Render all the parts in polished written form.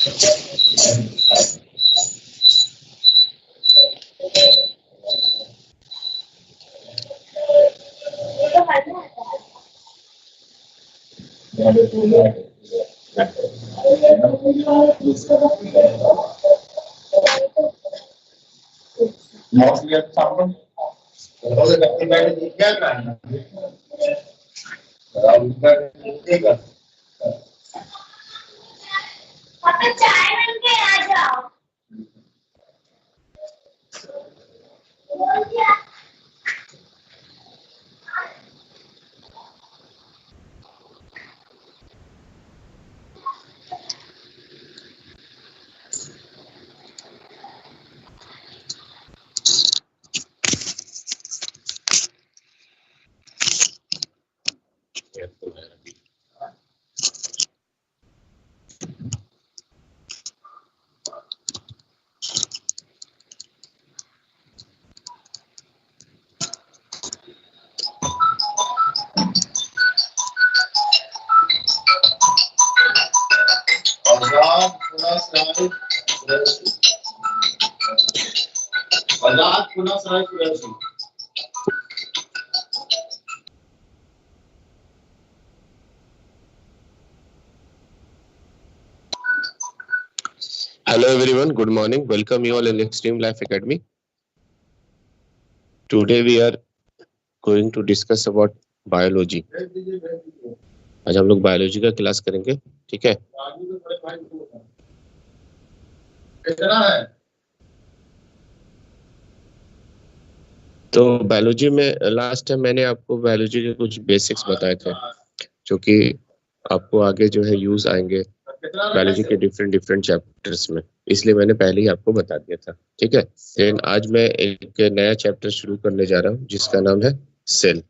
Hello everyone, good morning. Welcome you all in Extreme Life Academy. Today we are going to discuss about biology. आज हम लोग biology का class करेंगे, ठीक है? तो बायोलॉजी में लास्ट टाइम मैंने आपको बायोलॉजी के कुछ बेसिक्स बताए थे, जो कि आपको आगे जो है यूज आएंगे बायोलॉजी के डिफरेंट चैप्टर्स में, इसलिए मैंने पहले ही आपको बता दिया था, ठीक है? लेकिन आज मैं एक नया चैप्टर शुरू करने जा रहा हूँ जिसका नाम है सेल।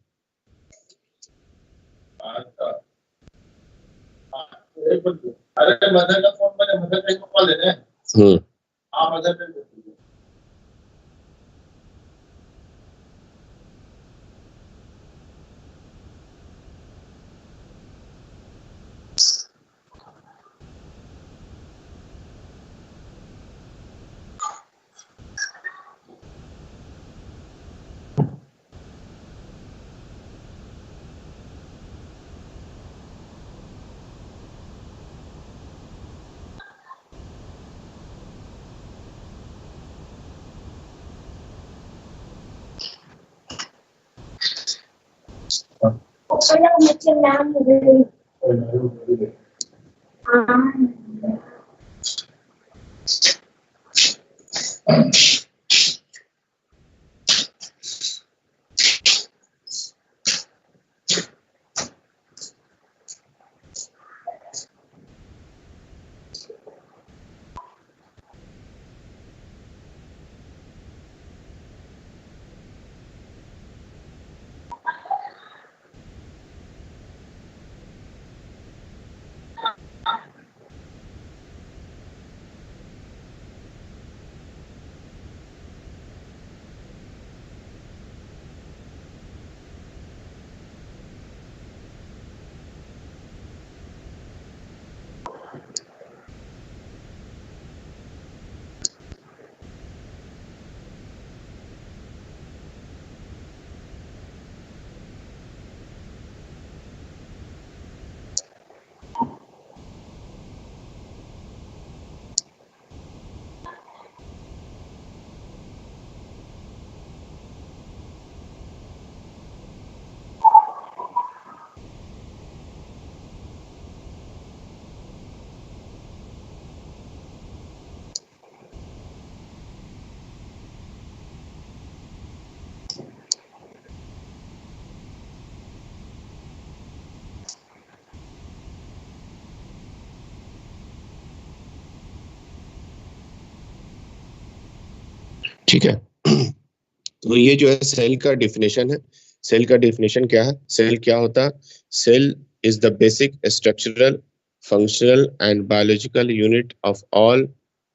ठीक है, तो ये जो है सेल का डिफिनेशन है। सेल का डिफिनेशन क्या है? सेल क्या होता है? Cell is the basic structural, functional and biological unit of all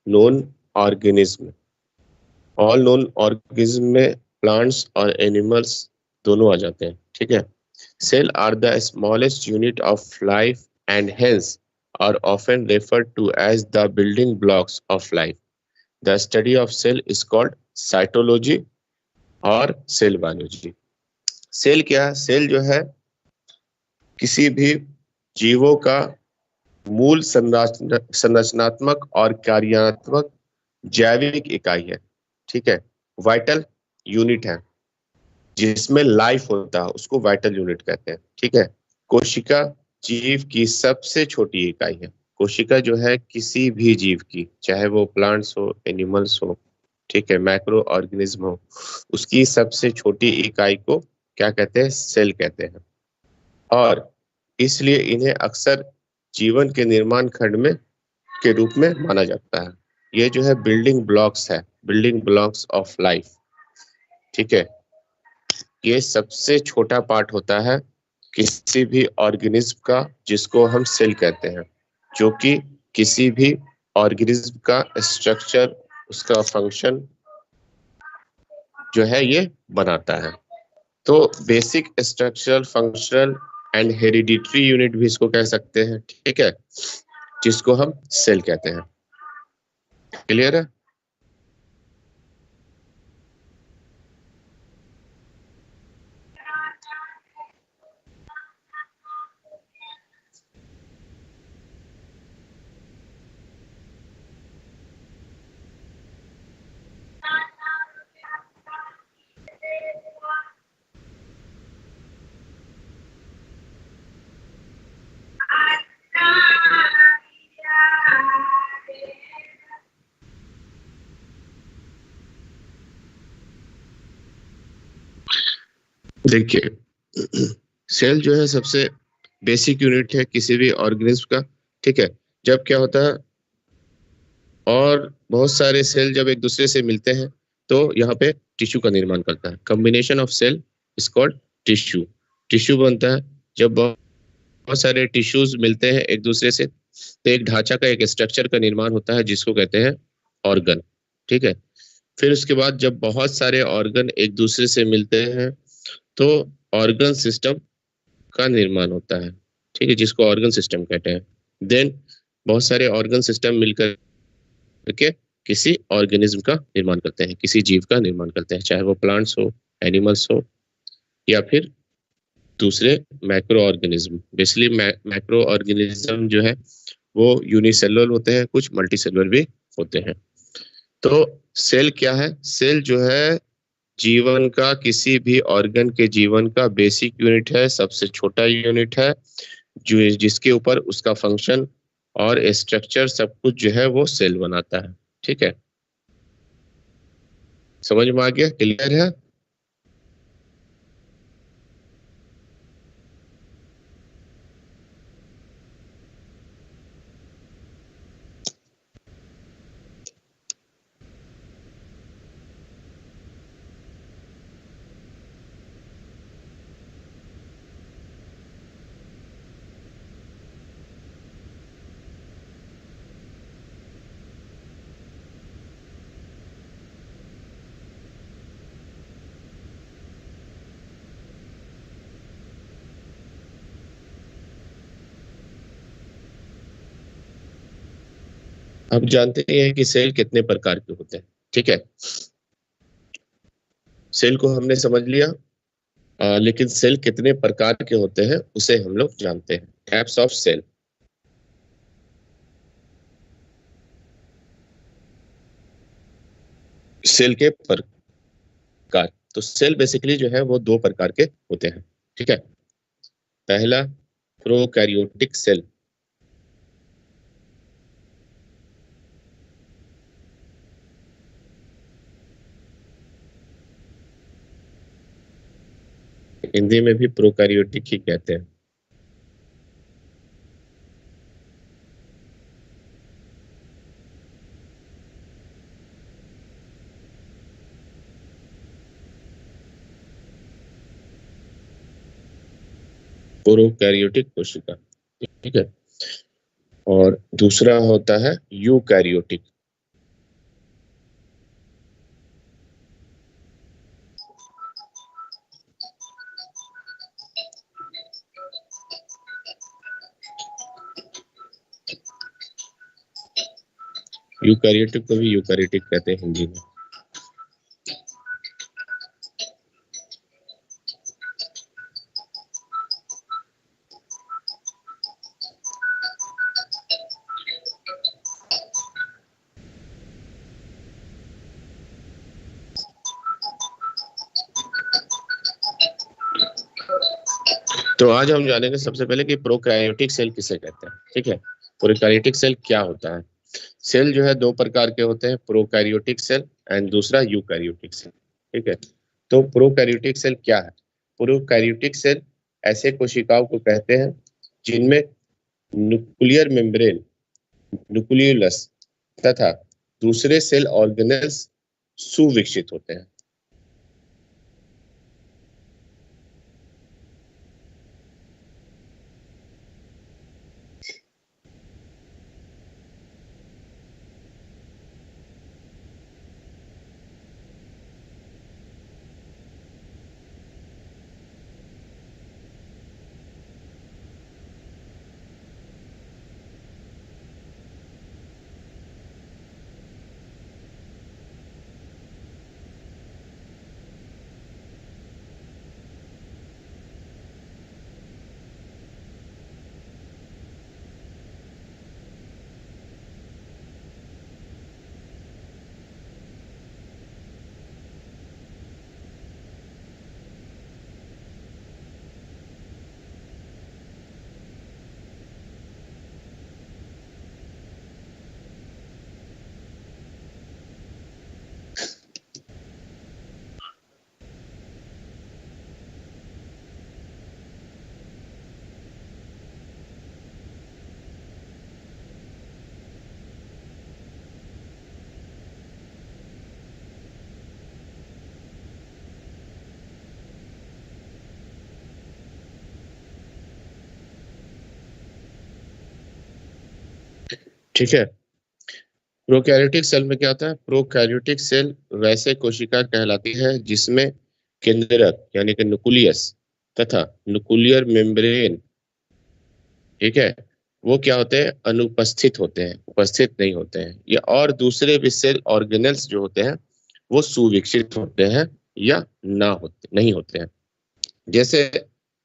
known organism. All known organism में प्लांट्स और एनिमल्स दोनों आ जाते हैं, ठीक है? Cell are the smallest unit of life and hence are often referred to as the building blocks of life. The study of cell is called cytology और cell biology. Cell क्या है? सेल जो है किसी भी जीवों का मूल संरचनात्मक और कार्यात्मक जैविक इकाई है। ठीक है, वाइटल यूनिट है जिसमें लाइफ होता है, उसको वाइटल यूनिट कहते हैं। ठीक है, कोशिका जीव की सबसे छोटी इकाई है। कोशिका जो है किसी भी जीव की, चाहे वो प्लांट्स हो, एनिमल्स हो, ठीक है, माइक्रो ऑर्गेनिज्म हो, उसकी सबसे छोटी इकाई को क्या कहते हैं? सेल कहते हैं। और इसलिए इन्हें अक्सर जीवन के निर्माण खंड में के रूप में माना जाता है। ये जो है बिल्डिंग ब्लॉक्स है, बिल्डिंग ब्लॉक्स ऑफ लाइफ। ठीक है, ये सबसे छोटा पार्ट होता है किसी भी ऑर्गेनिज्म का, जिसको हम सेल कहते हैं, जो कि किसी भी ऑर्गेनिज्म का स्ट्रक्चर, उसका फंक्शन जो है ये बनाता है। तो basic structural, functional and hereditary unit भी इसको कह सकते हैं। ठीक है, जिसको हम सेल कहते हैं। क्लियर है? देखिए, सेल जो है सबसे बेसिक यूनिट है किसी भी ऑर्गेनिज्म का। ठीक है, जब क्या होता है, और बहुत सारे सेल जब एक दूसरे से मिलते हैं तो यहाँ पे टिश्यू का निर्माण करता है। Combination of cell is called tissue. Tissue बनता है जब बहुत सारे टिश्यूज मिलते हैं एक दूसरे से, तो एक ढांचा का, एक स्ट्रक्चर का निर्माण होता है जिसको कहते हैं ऑर्गन। ठीक है, फिर उसके बाद जब बहुत सारे ऑर्गन एक दूसरे से मिलते हैं तो ऑर्गन सिस्टम का निर्माण होता है। ठीक है, जिसको ऑर्गन सिस्टम कहते हैं। देन बहुत सारे ऑर्गन सिस्टम मिलकर के किसी ऑर्गेनिज्म का निर्माण करते हैं, किसी जीव का निर्माण करते हैं, चाहे वो प्लांट्स हो, एनिमल्स हो, या फिर दूसरे macro organism. Basically macro organism जो है वो यूनिसेलुलर होते हैं, कुछ मल्टीसेलुलर भी होते हैं। तो सेल क्या है? सेल जो है जीवन का, किसी भी ऑर्गन के जीवन का बेसिक यूनिट है, सबसे छोटा यूनिट है, जो जिसके ऊपर उसका फंक्शन और स्ट्रक्चर सब कुछ जो है वो सेल बनाता है। ठीक है, समझ में आ गया? क्लियर है? आप जानते हैं कि सेल कितने प्रकार के होते हैं। ठीक है, सेल को हमने समझ लिया। लेकिन सेल कितने प्रकार के होते हैं उसे हम लोग जानते हैं। Types of cell. सेल के प्रकार, तो सेल बेसिकली जो है वो दो प्रकार के होते हैं। ठीक है, पहला प्रोकैरियोटिक सेल। हिंदी में भी प्रोकैरियोटिक ही कहते हैं। प्रोकैरियोटिक कोशिका। ठीक है, और दूसरा होता है यूकैरियोटिक। यूकैरियोटिक को भी यूकैरियोटिक कहते हैं हिंदी में। तो आज हम जानेंगे सबसे पहले कि प्रोकैरियोटिक सेल किसे कहते हैं। ठीक है, प्रोकैरियोटिक सेल क्या होता है। सेल जो है दो प्रकार के होते हैं, प्रोकैरियोटिक सेल एंड दूसरा यूकैरियोटिक सेल। ठीक है, तो प्रोकैरियोटिक सेल क्या है? प्रोकैरियोटिक सेल ऐसे कोशिकाओं को कहते हैं जिनमें न्यूक्लियर मेम्ब्रेन, न्यूक्लियोलस तथा दूसरे सेल ऑर्गेनेल्स सुविकसित होते हैं। ठीक है, प्रोकैरियोटिक सेल में क्या होता है? प्रोकैरियोटिक सेल वैसे कोशिका कहलाती है जिसमें केंद्रक यानी कि न्यूक्लियस तथा न्यूक्लियर मेम्ब्रेन, ठीक है, वो क्या होते हैं? अनुपस्थित होते हैं, उपस्थित नहीं होते हैं। या और दूसरे भी सेल ऑर्गेनेल्स जो होते हैं वो सुविकसित होते हैं या ना होते नहीं होते हैं। जैसे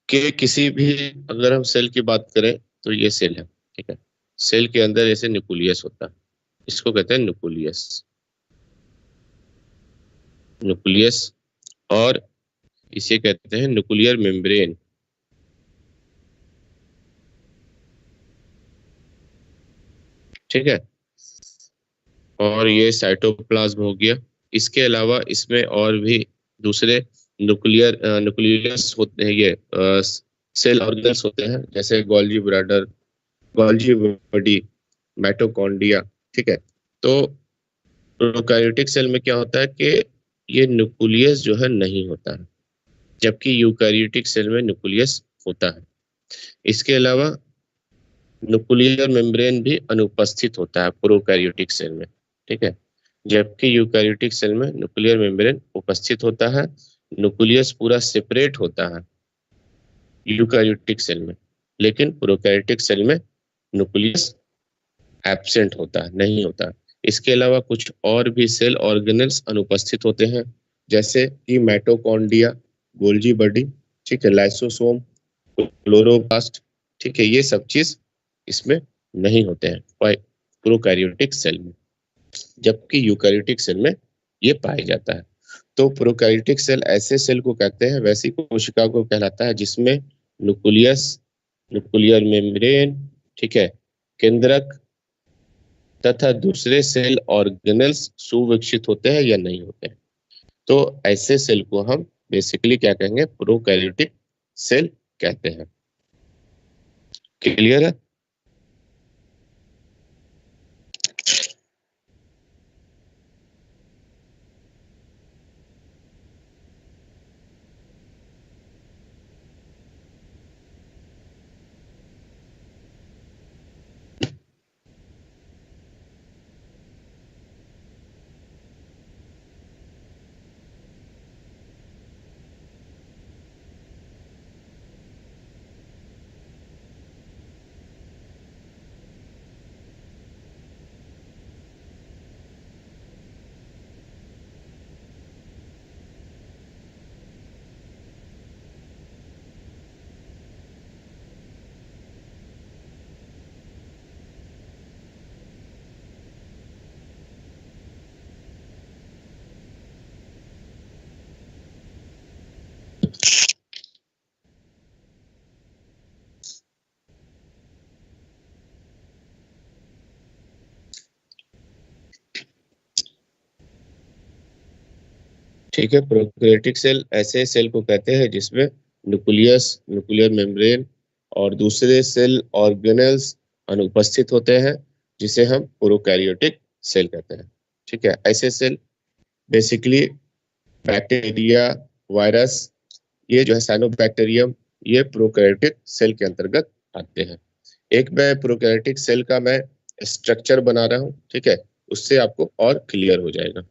कि किसी भी, अगर हम सेल की बात करें तो ये सेल है, ठीक है, सेल के अंदर ऐसे न्यूक्लियस होता है, इसको कहते हैं न्यूक्लियस, न्यूक्लियस और इसे कहते हैं न्यूक्लियर मेम्ब्रेन। ठीक है, और ये साइटोप्लाज्म हो गया। इसके अलावा इसमें और भी दूसरे न्यूक्लियस होते हैं, ये सेल ऑर्गन्स होते हैं, जैसे गोल्जी ब्रैडर, गोल्जी बॉडी, माइटोकॉन्ड्रिया। ठीक है, तो प्रोकैरियोटिक सेल में क्या होता है कि ये न्यूक्लियस जो है नहीं होता है, जबकि यूकैरियोटिक सेल में न्यूक्लियस होता है। इसके अलावा न्यूक्लियर मेम्ब्रेन भी अनुपस्थित होता है प्रोकैरियोटिक सेल में। ठीक है, जबकि यूकैरियोटिक सेल में न्यूक्लियर मेम्ब्रेन उपस्थित होता है, न्यूक्लियस पूरा सेपरेट होता है यूकैरियोटिक सेल में, लेकिन प्रोकैरियोटिक सेल में न्यूक्लियस एब्सेंट होता है, नहीं होता। इसके अलावा कुछ और भी सेल ऑर्गेनेल्स अनुपस्थित होते हैं, जैसे कि माइटोकॉन्ड्रिया, गोल्जी बॉडी, ठीक है, लाइसोसोम, क्लोरोप्लास्ट। ठीक है, ये सब चीज इसमें नहीं होते हैं प्रोकैरियोटिक सेल में, जबकि यूकैरियोटिक सेल में ये पाया जाता है। तो प्रोकैरियोटिक सेल ऐसे सेल को कहते हैं, वैसी कोशिका को कहलाता है जिसमें न्यूक्लियस, न्यूक्लियर मेम्ब्रेन, ठीक है, केंद्रक तथा दूसरे सेल ऑर्गेनेल्स सुविकसित होते हैं या नहीं होते हैं। तो ऐसे सेल को हम बेसिकली क्या कहेंगे? प्रोकैरियोटिक सेल कहते हैं। क्लियर है? ठीक है। प्रोकैरियोटिक सेल ऐसे सेल को कहते हैं जिसमें न्यूक्लियस, न्यूक्लियर मेम्ब्रेन और दूसरे सेल ऑर्गेनेल्स अनुपस्थित होते हैं, जिसे हम प्रोकैरियोटिक सेल कहते हैं। ठीक है। ऐसे सेल बेसिकली बैक्टीरिया, वायरस, ये जो है साइनोबैक्टीरियम, ये प्रोकैरियोटिक सेल के अंतर्गत आते हैं। एक मैं प्रोकैरियोटिक सेल का मैं स्ट्रक्चर बना रहा हूँ, ठीक है, उससे आपको और क्लियर हो जाएगा।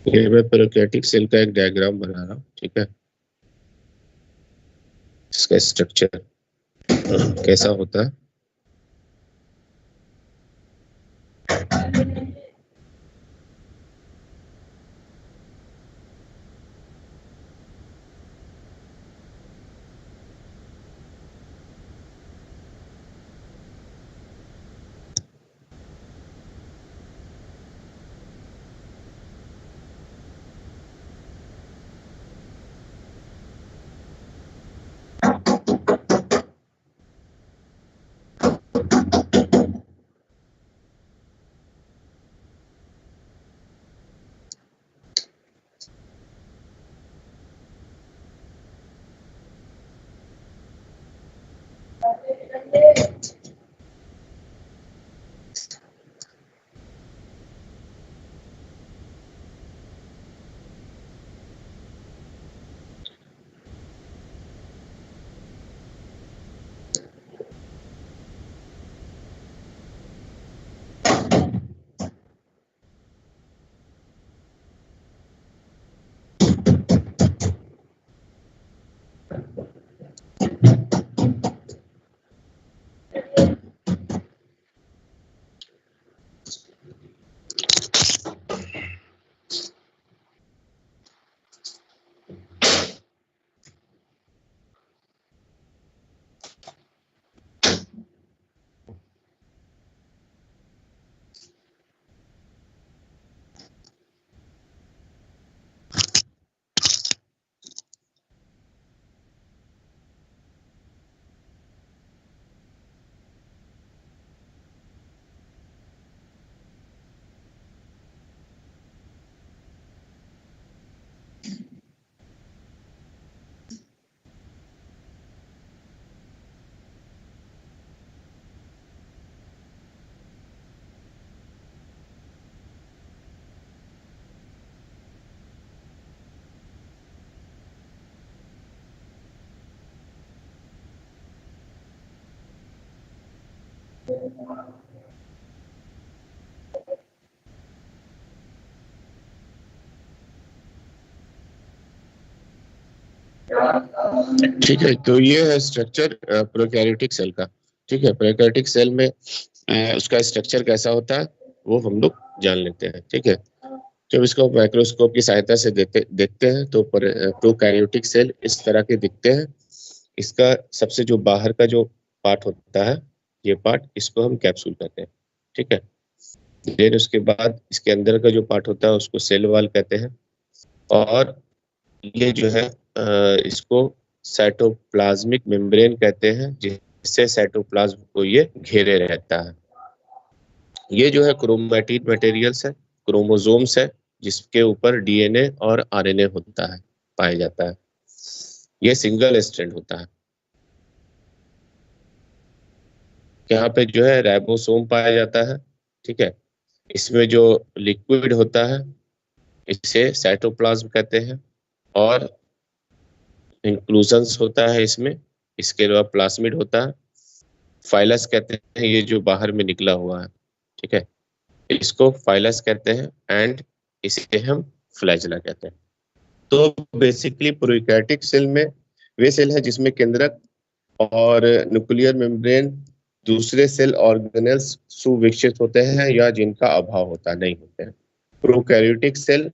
ये मैं प्रोकैरियोटिक सेल का एक डायग्राम बना रहा हूँ, ठीक है। इसका स्ट्रक्चर कैसा होता है। ठीक है, तो ये है स्ट्रक्चर प्रोकैरियोटिक सेल का। ठीक है, प्रोकैरियोटिक सेल में उसका स्ट्रक्चर कैसा होता है। वो हम लोग जान लेते हैं। ठीक है, जब इसको माइक्रोस्कोप की सहायता से देखते हैं तो प्रोकैरियोटिक सेल इस तरह के दिखते हैं। इसका सबसे जो बाहर का जो पार्ट होता है, ये पार्ट, इसको हम कैप्सूल कहते हैं। ठीक है, फिर उसके बाद इसके अंदर का जो पार्ट होता है उसको सेल वॉल कहते हैं। और ये जो है इसको साइटोप्लाज्मिक मेम्ब्रेन कहते हैं, जिससे साइटोप्लाज्म को ये घेरे रहता है। ये जो है क्रोमैटिड मटेरियल्स है, क्रोमोसोम्स है, जिसके ऊपर डीएनए और आरएनए होता है, पाया जाता है। ये सिंगल स्ट्रैंड होता है। यहाँ पे जो है राइबोसोम पाया जाता है। ठीक है, इसमें जो लिक्विड होता है इसे साइटोप्लाज्म कहते हैं। और इंक्लूजन्स होता है इसमें, इसके अलावा प्लास्मिड होता है। फाइलस कहते हैं ये जो बाहर में निकला हुआ है। ठीक है, इसको फाइलस कहते हैं एंड इसे हम फ्लैजेला कहते हैं। तो बेसिकली प्रोकैरियोटिक सेल में वे सेल है जिसमें केंद्रक और न्यूक्लियर मेम्ब्रेन दूसरे सेल ऑर्गेनेल्स सुविकसित होते हैं या जिनका अभाव होता नहीं होते हैं। प्रोकैरियोटिक सेल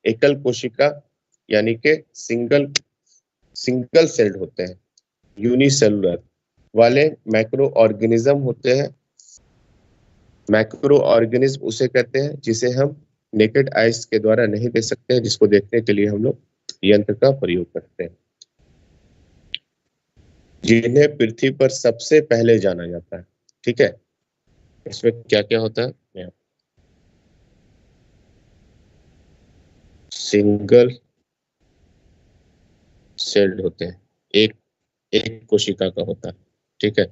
एकल कोशिका यानी कि सिंगल सिंगल सेल्ड होते हैं, यूनिसेलुलर वाले मैक्रो ऑर्गेनिज्म होते हैं। मैक्रो ऑर्गेनिज्म उसे कहते हैं जिसे हम नेकेड आइज के द्वारा नहीं देख सकते हैं, जिसको देखने के लिए हम लोग यंत्र का प्रयोग करते हैं, जिन्हें पृथ्वी पर सबसे पहले जाना जाता है। ठीक है, इसमें क्या क्या होता है? सिंगल सेल्ड होते हैं, एक एक कोशिका का होता है। ठीक है,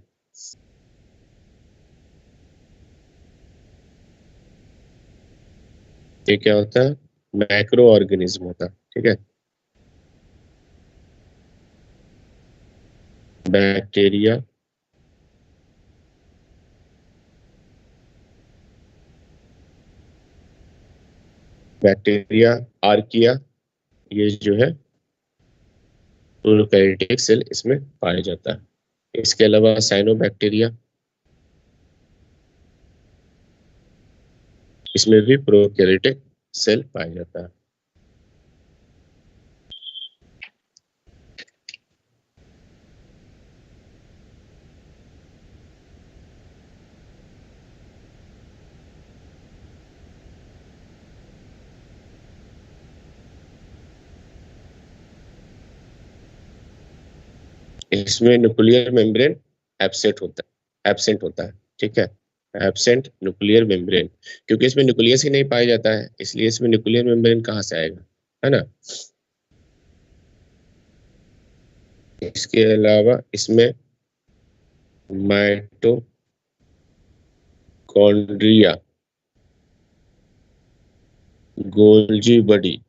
ये क्या होता है? मैक्रो ऑर्गेनिज्म होता है। ठीक है, बैक्टीरिया, बैक्टीरिया, आर्किया, ये जो है प्रोकैरियोटिक सेल इसमें पाया जाता है। इसके अलावा साइनोबैक्टीरिया, इसमें भी प्रोकैरियोटिक सेल पाया जाता है। इसमें न्यूक्लियर मेम्ब्रेन एब्सेंट होता है। ठीक है, एब्सेंट न्यूक्लियर मेम्ब्रेन, क्योंकि इसमें न्यूक्लियस ही नहीं पाया जाता है, इसलिए इसमें न्यूक्लियर मेम्ब्रेन कहाँ से आएगा, है ना। इसके अलावा इसमें mitochondria, Golgi body,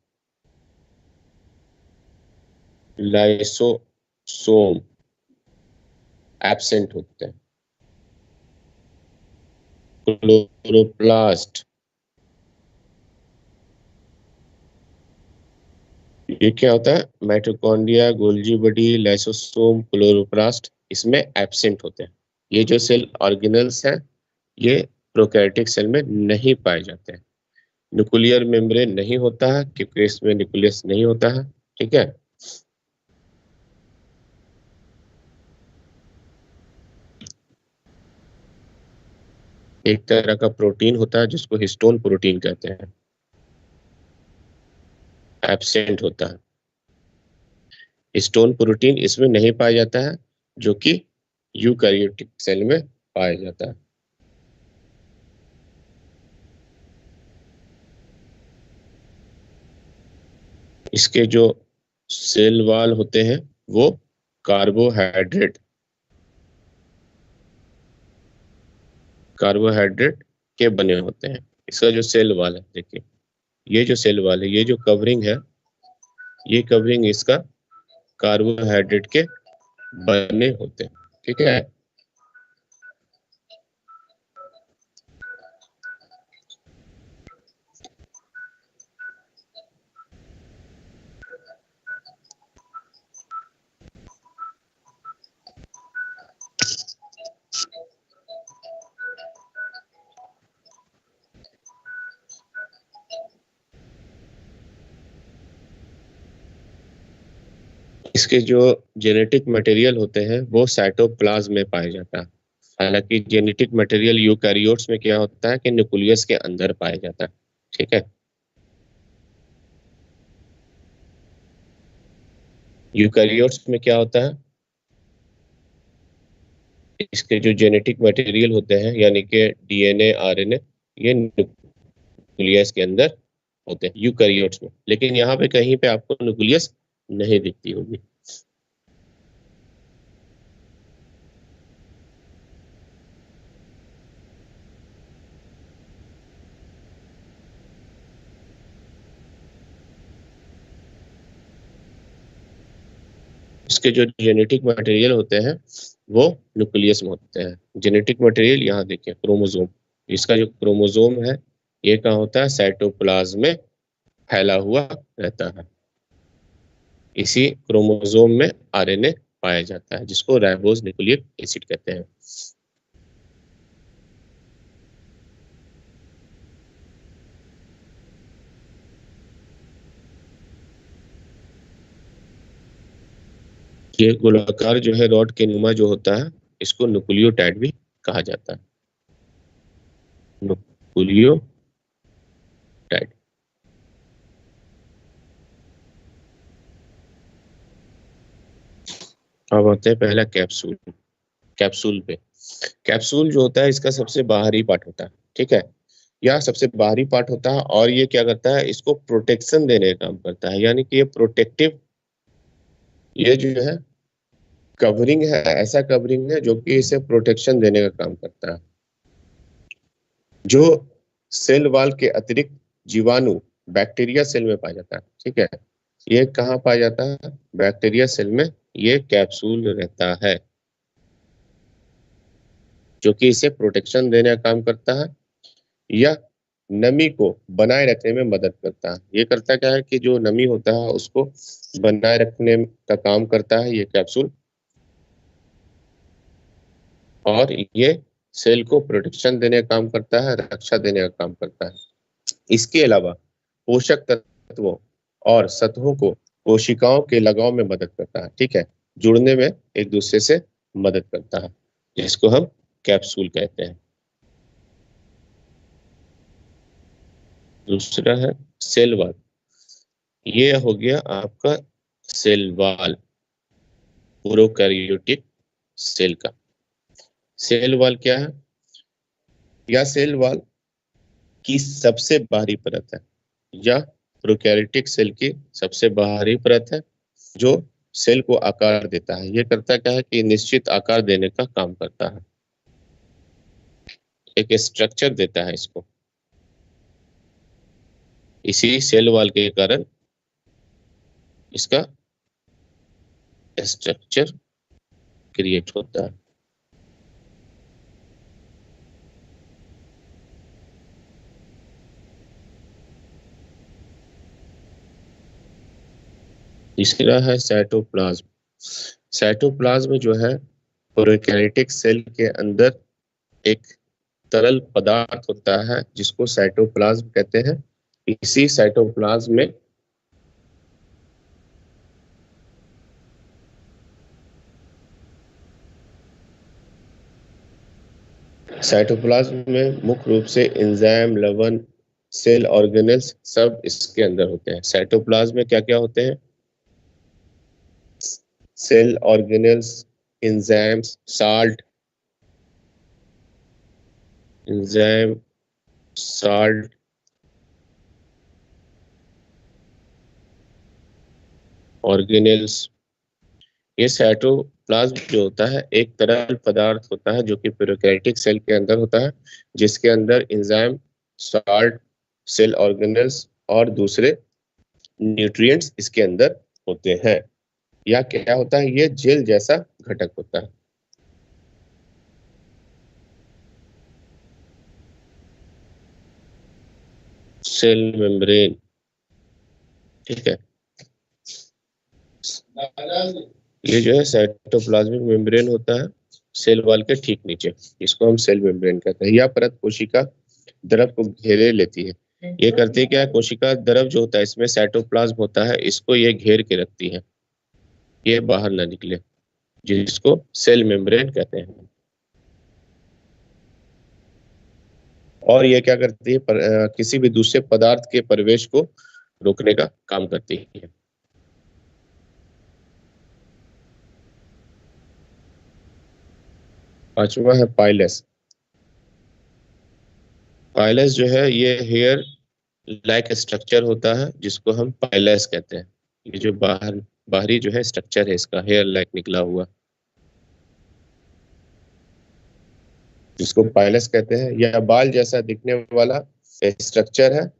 lysosome absent होते हैं। क्लोरोप्लास्ट, ये क्या होता है? Mitochondria, Golgi body, lysosome, chloroplast इसमें एब्सेंट होते हैं। ये जो सेल ऑर्गेनल्स हैं ये प्रोकैरियोटिक सेल में नहीं पाए जाते हैं। न्यूक्लियर मेम्ब्रेन नहीं होता है क्योंकि इसमें न्यूक्लियस नहीं होता है। ठीक है, एक तरह का प्रोटीन होता है जिसको हिस्टोन प्रोटीन कहते हैं, एब्सेंट होता है। हिस्टोन प्रोटीन इसमें नहीं पाया जाता है, जो कि यूकैरियोटिक सेल में पाया जाता है। इसके जो सेल वॉल होते हैं वो कार्बोहाइड्रेट कार्बोहाइड्रेट के बने होते हैं। इसका जो सेल वॉल है, देखिए ये जो सेल वॉल है, ये जो कवरिंग है, ये कवरिंग इसका कार्बोहाइड्रेट के बने होते हैं। ठीक है, इसके जो जेनेटिक मटेरियल होते हैं वो साइटोप्लाज्म में पाया जाता है। हालांकि जेनेटिक मटेरियल यूकैरियोट्स में क्या होता है कि न्यूक्लियस के अंदर पाया जाता है। ठीक है, यूकैरियोट्स में क्या होता है, इसके जो जेनेटिक मटेरियल होते हैं यानी कि डीएनए आरएनए, ये न्यूक्लियस के अंदर होते हैं यूकैरियोट्स में, लेकिन यहाँ पे कहीं पे आपको न्यूक्लियस नहीं दिखती होगी। इसके जो जेनेटिक मटेरियल होते हैं वो न्यूक्लियस में होते हैं। जेनेटिक मटेरियल यहाँ देखिए क्रोमोसोम, इसका जो क्रोमोसोम है ये कहाँ होता है, साइटोप्लाज्म में फैला हुआ रहता है। इसी क्रोमोसोम में आरएनए पाया जाता है जिसको राइबोज न्यूक्लिक एसिड कहते हैं। ये गोलाकार जो है रॉड के नुमा जो होता है इसको न्यूक्लियोटाइड भी कहा जाता है, न्यूक्लियोटाइड। अब आते हैं पहला कैप्सूल। कैप्सूल पे, कैप्सूल जो होता है इसका सबसे बाहरी पार्ट होता है। ठीक है, यह सबसे बाहरी पार्ट होता है और ये क्या करता है, इसको प्रोटेक्शन देने का काम करता है, यानी कि ये प्रोटेक्टिव, ये जो है कवरिंग है, ऐसा कवरिंग है जो कि इसे प्रोटेक्शन देने का काम करता है। जो सेल वॉल के अतिरिक्त जीवाणु बैक्टीरिया सेल में पाया जाता है। ठीक है, ये कहाँ पाया जाता है, बैक्टीरिया सेल में ये कैप्सूल रहता है जो कि इसे प्रोटेक्शन देने का काम करता है या नमी को बनाए रखने में मदद करता है। ये करता क्या है कि जो नमी होता है उसको बनाए रखने का काम करता है ये कैप्सूल, और ये सेल को प्रोटेक्शन देने का काम करता है, रक्षा देने का काम करता है। इसके अलावा पोषक तत्वों और सतहों को कोशिकाओं के लगाव में मदद करता है। ठीक है, जुड़ने में एक दूसरे से मदद करता है, जिसको हम कैप्सूल कहते हैं। दूसरा है सेल वॉल। ये हो गया आपका सेल वॉल, प्रोकैरियोटिक सेल का। सेल वॉल क्या है, या सेल वॉल की सबसे बाहरी परत है, या प्रोकैरियोटिक सेल की सबसे बाहरी परत है जो सेल को आकार देता है। ये करता क्या है कि निश्चित आकार देने का काम करता है, एक स्ट्रक्चर देता है इसको। इसी सेल वॉल के कारण इसका स्ट्रक्चर क्रिएट होता है। तीसरा है साइटोप्लाज्म। साइटोप्लाज्म जो है प्रोकैरियोटिक सेल के अंदर एक तरल पदार्थ होता है जिसको साइटोप्लाज्म कहते हैं। इसी साइटोप्लाज्म में मुख्य रूप से एंजाइम, लवण, सेल ऑर्गेनेल्स सब इसके अंदर होते हैं। साइटोप्लाज्म में क्या क्या होते हैं, cell organelles, enzymes, salt, enzyme, salt, organelles. ये साइटोप्लाज्म जो होता है एक तरल पदार्थ होता है जो कि प्रोकैरियोटिक सेल के अंदर होता है, जिसके अंदर एंजाइम, साल्ट, सेल ऑर्गेनेल्स और दूसरे न्यूट्रिएंट्स इसके अंदर होते हैं। या क्या होता है, ये जेल जैसा घटक होता है। Cell membrane. ठीक है, ये जो है साइटोप्लाज्मिक मेम्ब्रेन होता है सेल वॉल के ठीक नीचे, इसको हम सेल मेम्ब्रेन कहते हैं। यह परत कोशिका द्रव को घेरे लेती है। ये करती है क्या, कोशिका द्रव जो होता है इसमें साइटोप्लाज्म होता है, इसको ये घेर के रखती है। ये बाहर ना निकले, जिसको सेल मेम्ब्रेन कहते हैं। और ये क्या करती है, किसी भी दूसरे पदार्थ के प्रवेश को रोकने का काम करती है। पांचवा है पाइलस। पाइलस जो है ये हेयर लाइक स्ट्रक्चर होता है, जिसको हम पाइलस कहते हैं। ये जो बाहरी जो है स्ट्रक्चर है इसका, हेयर लाइक निकला हुआ, जिसको पाइलस कहते हैं। यह बाल जैसा दिखने वाला स्ट्रक्चर है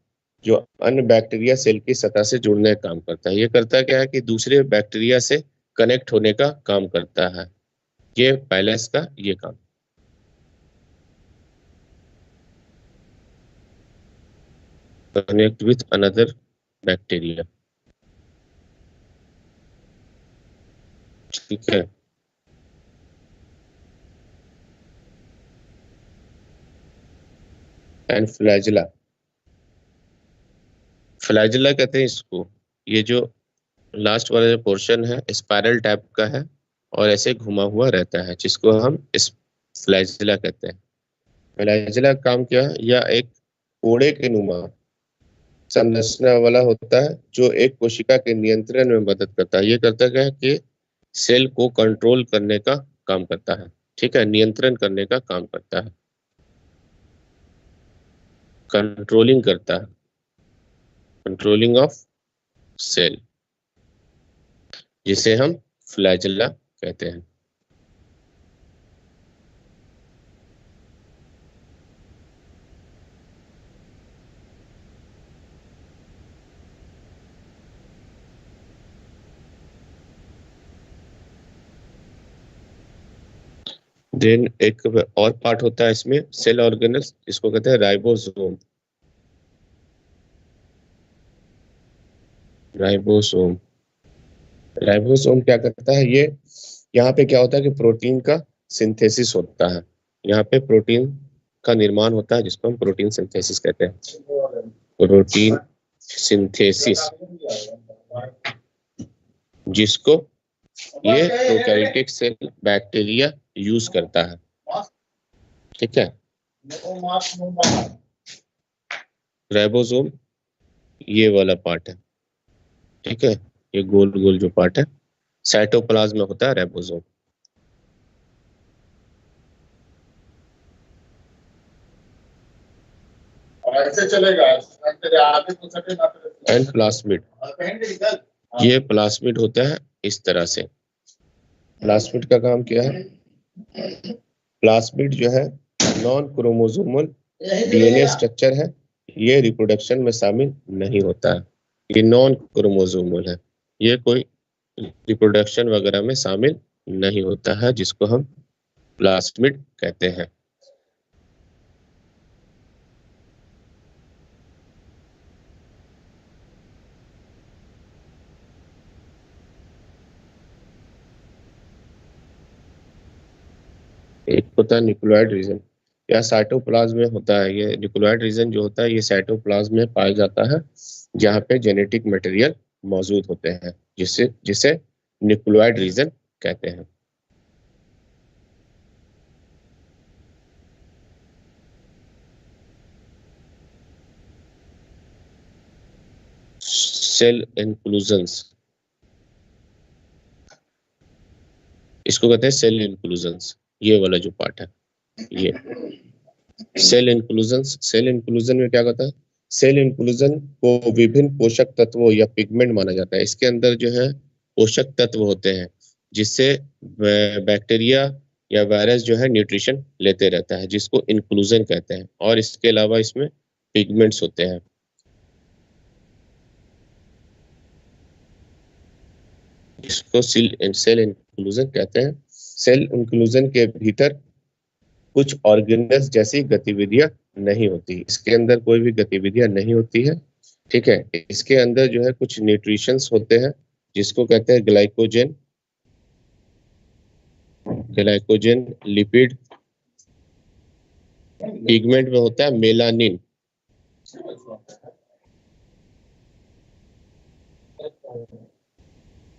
जो अन्य बैक्टीरिया सेल की सतह से जुड़ने का काम करता है। ये करता क्या है कि दूसरे बैक्टीरिया से कनेक्ट होने का काम करता है। ये पाइलस का ये काम। कनेक्ट विथ अनदर बैक्टीरिया, ठीक है। एंड फ्लैजिला, फ्लैजिला कहते हैं इसको। ये जो लास्ट वाला जो पोर्शन है स्पाइरल टाइप का है और ऐसे घुमा हुआ रहता है, जिसको हम इस फ्लैजिला कहते हैं। फ्लैजिला का काम क्या है, यह एक कोड़े के नुमा संरचना वाला होता है जो एक कोशिका के नियंत्रण में मदद करता है। ये करता क्या है कि सेल को कंट्रोल करने का काम करता है, ठीक है, नियंत्रण करने का काम करता है, कंट्रोलिंग करता है, कंट्रोलिंग ऑफ सेल, जिसे हम फ्लैजिला कहते हैं। देन एक और पार्ट होता है इसमें सेल ऑर्गेनल्स, इसको कहते हैं राइबोसोम। राइबोसोम, राइबोसोम क्या करता है, ये यहाँ पे क्या होता है कि प्रोटीन का सिंथेसिस होता है। यहाँ पे प्रोटीन का निर्माण होता है, जिसको हम प्रोटीन सिंथेसिस कहते हैं। प्रोटीन सिंथेसिस, जिसको ये प्रोकैरियोटिक सेल बैक्टीरिया यूज करता है, ठीक है। राइबोसोम ये वाला पार्ट है, ठीक है। ये गोल गोल जो पार्ट है साइटोप्लाज्म में होता है राइबोसोम। ऐसे चलेगा। एंड प्लास्मिड, ये प्लास्मिड होता है इस तरह से। प्लास्मिड का काम क्या है, प्लास्मिड जो है नॉन क्रोमोसोमल डीएनए स्ट्रक्चर है। ये रिप्रोडक्शन में शामिल नहीं होता है, ये नॉन क्रोमोसोमल है, ये कोई रिप्रोडक्शन वगैरह में शामिल नहीं होता है, जिसको हम प्लास्मिड कहते हैं। एक होता है न्यूक्लियोइड रीजन, या साइटोप्लाज्म में होता है। ये न्यूक्लियोइड रीजन जो होता है ये साइटोप्लाज्म में पाया जाता है, जहाँ पे जेनेटिक मटेरियल मौजूद होते हैं, जिसे जिसे न्यूक्लियोइड रीजन कहते हैं। सेल इंक्लूजन्स, इसको कहते हैं सेल इंक्लूजन्स। ये वाला जो पार्ट है ये सेल इंक्लूजन्स। सेल इंक्लूजन में क्या होता है, सेल इंक्लूजन को विभिन्न पोषक तत्वों या पिगमेंट माना जाता है। इसके अंदर जो है पोषक तत्व होते हैं, जिससे बैक्टीरिया या वायरस जो है न्यूट्रिशन लेते रहता है, जिसको इंक्लूजन कहते हैं। और इसके अलावा इसमें पिगमेंट्स होते हैं, जिसको सेल इंक्लूजन कहते हैं। सेल इंक्लूजन के भीतर कुछ ऑर्गेनल्स जैसी गतिविधियां नहीं होती, इसके अंदर कोई भी गतिविधियां नहीं होती है, ठीक है। इसके अंदर जो है कुछ न्यूट्रिशंस होते हैं, जिसको कहते हैं ग्लाइकोजन, ग्लाइकोजन लिपिड। पिगमेंट में होता है मेलानिन,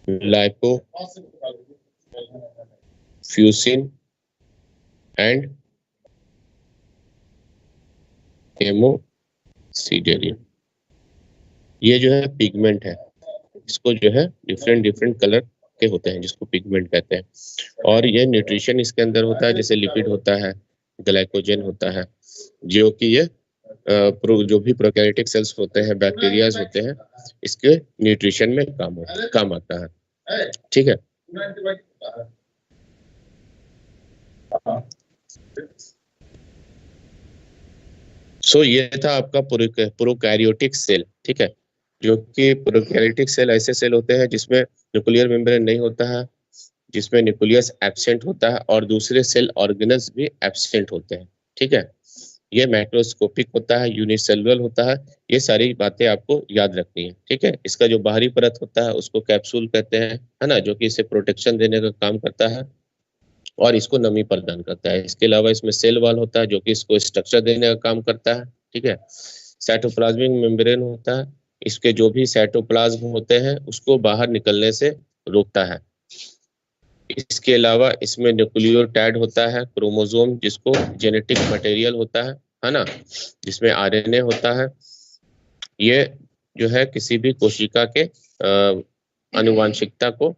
लाइपोफ्यूसिन एंड हेमोसिडेरिन। ये जो है पिगमेंट है, इसको जो है डिफरेंट डिफरेंट कलर के होते हैं जिसको पिगमेंट कहते हैं। और ये न्यूट्रिशन इसके अंदर होता है, जैसे लिपिड होता है, ग्लाइकोजन होता है, जो कि ये जो भी प्रोकैरियोटिक सेल्स होते हैं, बैक्टीरियाज होते हैं, इसके न्यूट्रिशन में काम आता है। ठीक है। सो ये था आपका प्रोकैरियोटिक सेल। ठीक है, जो कि प्रोकैरियोटिक सेल ऐसे सेल होते हैं जिसमें न्यूक्लियर मेम्ब्रेन नहीं होता है, जिसमें न्यूक्लियस एब्सेंट होता है और दूसरे सेल ऑर्गेनल्स भी एब्सेंट होते हैं। ठीक है, ये मैक्रोस्कोपिक होता है, यूनिसेलुलर होता है। ये सारी बातें आपको याद रखनी है। ठीक है, इसका जो बाहरी परत होता है उसको कैप्सूल कहते हैं, है ना, जो कि इसे प्रोटेक्शन देने का काम करता है और इसको नमी प्रदान करता है। इसके अलावा इसमें सेल वॉल होता है जो कि इसको स्ट्रक्चर देने का काम करता है। ठीक है, साइटोप्लाज्मिक मेम्ब्रेन होता है, इसके जो भी साइटोप्लाज्म होते हैं उसको बाहर निकलने से रोकता है। इसके अलावा इसमें न्यूक्लियोटाइड होता है, क्रोमोसोम जिसको जेनेटिक मटेरियल होता है ना, जिसमें आरएनए होता है। ये जो है किसी भी कोशिका के आनुवांशिकता को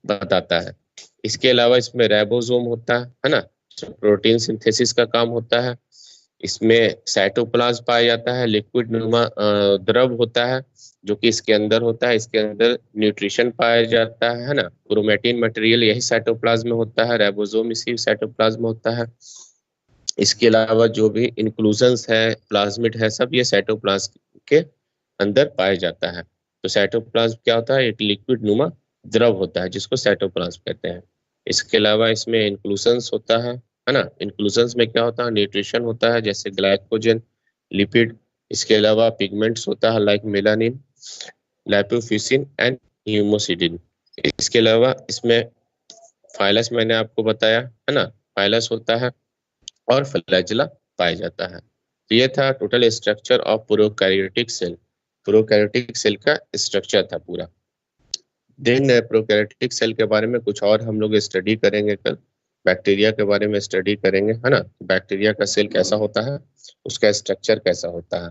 बताता है। इसके अलावा इसमें राइबोसोम होता है ना, जो प्रोटीन सिंथेसिस का काम होता है। इसमें साइटोप्लाज्म पाया जाता है, लिक्विड नुमा द्रव होता है जो कि इसके अंदर होता है। इसके अंदर न्यूट्रिशन पाया जाता है ना, क्रोमैटिन मटेरियल यही साइटोप्लाज्म में होता है, राइबोसोम इसी साइटोप्लाज्म में होता है। इसके अलावा जो भी इंक्लूजन्स है, प्लाज्मिड है, सब ये साइटोप्लाज्म के अंदर पाया जाता है। तो साइटोप्लाज्म क्या होता है, एक लिक्विड नुमा द्रव होता है जिसको साइटोप्लाज्म कहते हैं। इसके अलावा इसमें इंक्लूजन्स होता है ना, इंक्लूजन्स में क्या होता है, न्यूट्रिशन होता है जैसे ग्लाइकोजन, लिपिड। इसके अलावा पिगमेंट्स होता है लाइक मेलानिन, लाइपोफ्यूसिन एंड हीमोसिडिन। इसके अलावा इसमें फाइलस मैंने आपको बताया है ना, फाइलस होता है और फ्लैजेला पाया जाता है। तो ये था total structure of prokaryotic cell. Prokaryotic cell का स्ट्रक्चर था पूरा। देन प्रोकैरियोटिक सेल के बारे में कुछ और हम लोग स्टडी करेंगे कल। बैक्टीरिया के बारे में स्टडी करेंगे, है ना, बैक्टीरिया का सेल कैसा होता है, उसका स्ट्रक्चर कैसा होता है।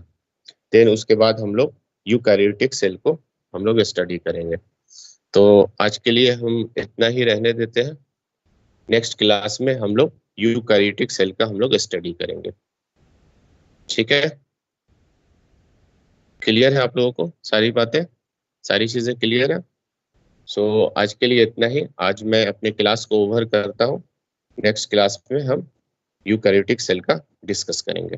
देन उसके बाद हम लोग यूकैरियोटिक सेल को हम लोग स्टडी करेंगे। तो आज के लिए हम इतना ही रहने देते हैं। नेक्स्ट क्लास में हम लोग यूकैरियोटिक सेल का हम लोग स्टडी करेंगे। ठीक है, क्लियर है आप लोगों को सारी बातें, सारी चीजें क्लियर है। सो आज के लिए इतना ही। आज मैं अपने क्लास को ओवर करता हूँ। नेक्स्ट क्लास में हम यूकैरियोटिक सेल का डिस्कस करेंगे।